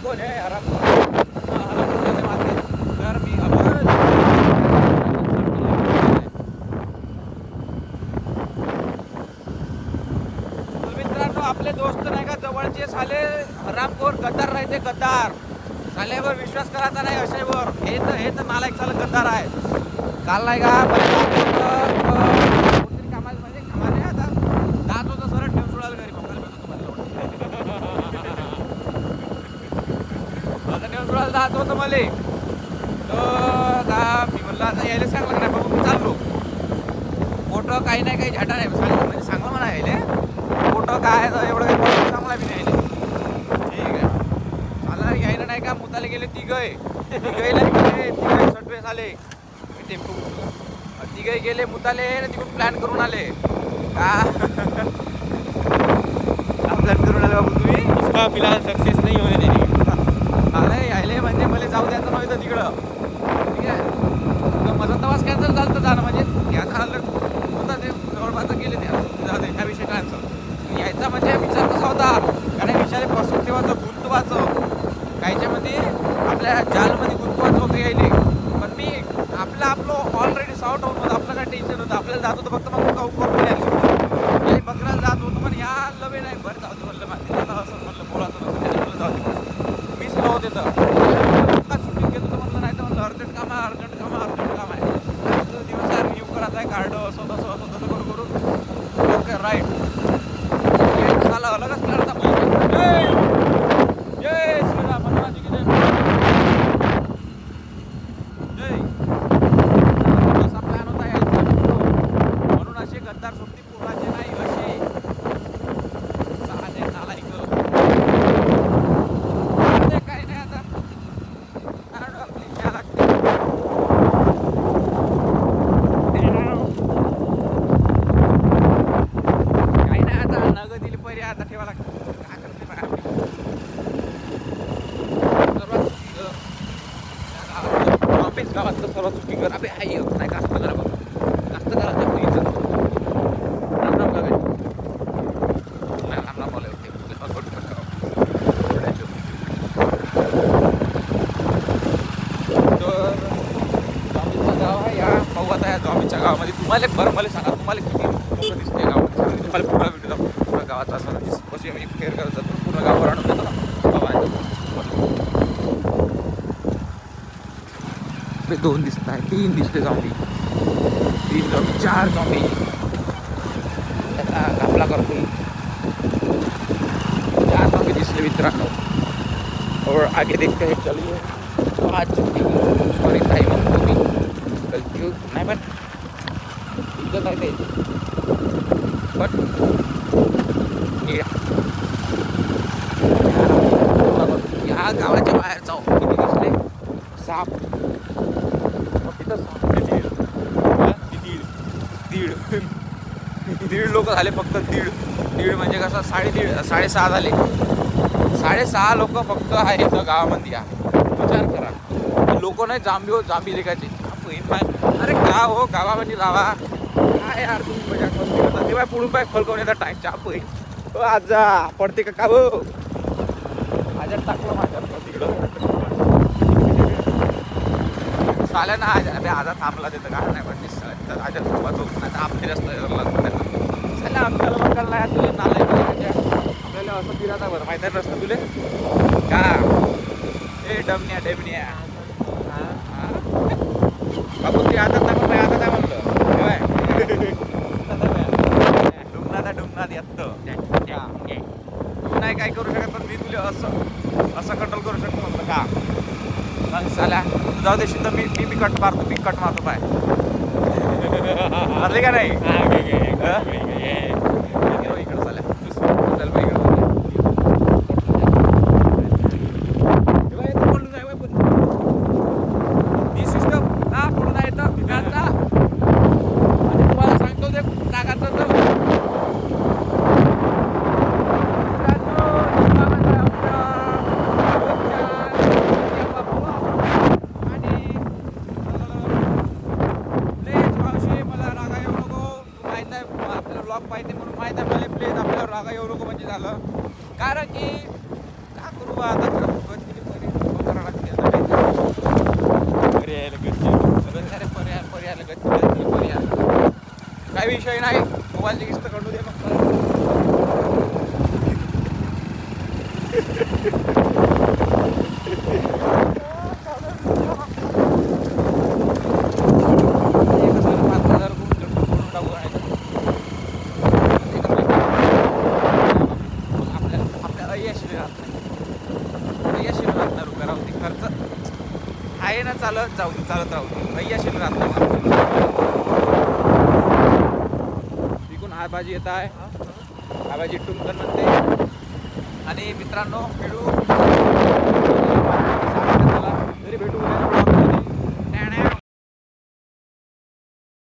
कोण आहे हरामखोर? तर मी मित्रांनो, आपले दोस्त नाही का जवळचे साले हरामखोर गद्दार राहते, गद्दार साल्यावर विश्वास करायचा नाही. अशावर हे तर नालायक साला गद्दार आहे. काल नाही का कामाला म्हणजे कामाला आता जात होतं सरळ ठेवून सोडायला घरी पप्पाला भेटतो तुम्हाला आता ठेवून सोडायला जात होतं मला. तर मी म्हणलं आता यायला सांगलं नाही बाबा, मी चाललो. मोठं काही नाही काही झाटा नाही सांगलं, म्हणजे सांगलं म्हणा यायले मोठं काय एवढं काही चांगला बी नाही यायले. ठीक आहे, मला यायला नाही का मुताले गेले तिघायला गेले, तिघाई सटवे झाले. टेम्पो तिघाई गेले मुताले, तिकडून प्लॅन करून आले का प्लॅन करून आले बाबू तुम्ही? उसका फिलहाल सक्सेस नहीं होने देंगे. आले यायले म्हणजे मला जाऊ द्यायचं नव्हतं तिकडं. ठीक आहे, तर माझा तवास कॅन्सल झालं तर जाणं म्हणजे घ्यायचं आलं होता ते जवळपास गेले ते ह्या विषय कायचं यायचा म्हणजे विचार कसा होता कारण विचारे बसून ठेवायचं गुंतवायचं कायच्यामध्ये आपल्या जालमध्ये गुंतवायचं होतं यायले. पण मी आपलं ऑलरेडी सॉर्ट आउट होतं, आपलं काय टेन्शन होतं. आपल्याला जात होतं फक्त मग करून यायला बघायला जात होतं. पण या लवे नाही बरं जाऊ दे म्हणलं, माहिती झालं असं म्हणलं बोलायचं नसतं जाऊ दे. मीच लावत येतं शूटिंग घेत होतं म्हणलं, नाही तर म्हणलं अर्जंट काम आहे. दिवस आहे रिव्ह्यू करायचं आहे कार्ड असं तसं करून ओके राईट झालं अलगच प्लॅन होता. जय श्रीराम हनुमानजी की जय. असा प्लॅन होता यायचा म्हणून असे गद्दार सोबती कोणाचे नाही असे साधे नालायक काही नाही. आता आपली घ्या लागते. काही नाही आता नगद दिली पहिले आता ठेवा लागतं. काय करते गावातलं सर्वात स्पीकर अबे आई नाही का असतं करा बघ असतं करा गाव आहे या पाहू आता या जॉबीच्या गावामध्ये. तुम्हाला बरं मला सांगा तुम्हाला किती लोक दिसते गावामध्ये? तुम्हाला पूर्ण व्हिडिओ दाखवतो पूर्ण गावाचा असं कशी मी फेअर करत जातो पूर्ण गावावर आणून देतो ना बाबा. दोन दिसत आहे, तीन दिसते जॉम्बी, 4 जॉम्बी त्याचा घापला करतो. 4 जॉम्बी दिसले मित्रांनो. और आगे देखते हैं चलिए 5 सॉरी टाइम तुम्ही गलती नाही पण इज्जत आहे ते पण या गावाच्या बाहेर जाऊ किती दिसले 7 दीड लोक झाले फक्त. दीड म्हणजे कसं 6.5 झाले. 6.5 लोक फक्त आहेत गावामध्ये. या विचार करा लोक नाही जांबी लेखायचे. अरे का हो गावामध्ये जावा काय यार तुम्ही मजा करता तेव्हा पुढून पाय फलकवून येतात टाईम चाप हो आजा पडते का हो आजा टाकलं माझ्या तिकडं चालेल ना. आजा थांबला तिथं काय नाही पण आजा थांबतो नाही तर आपली रस्ता चालेल आपल्याला बघायला तुला नालायक आपल्याला असं फिरायचा बरं माहिती आहे रस्ता तुले का ए डमण्या बाबू ते आता नाही आता काय म्हणलं डुमनात येतं तू नाही काय करू शकत पण मी तुला असं कंट्रोल करू शकतो म्हणलं का चाल्या तू जाऊ देशील तर मी कट मारतो पाय मारले का नाही इकडं चाल्या पाहिजे म्हणून माहिती आहे मला प्लीज आपल्यावर रागा येऊ नको म्हणजे झालं कारण की का करू बा आता विषय नाही, मोबाईलची किस्त काढू दे मग. आहे ना, चालत जाऊ दे, चालत राहू दे, भैयाशील राहत नाही. तिकून आबाजी येत आहे, आबाजी टुमकन म्हणते. आणि मित्रांनो, खेळू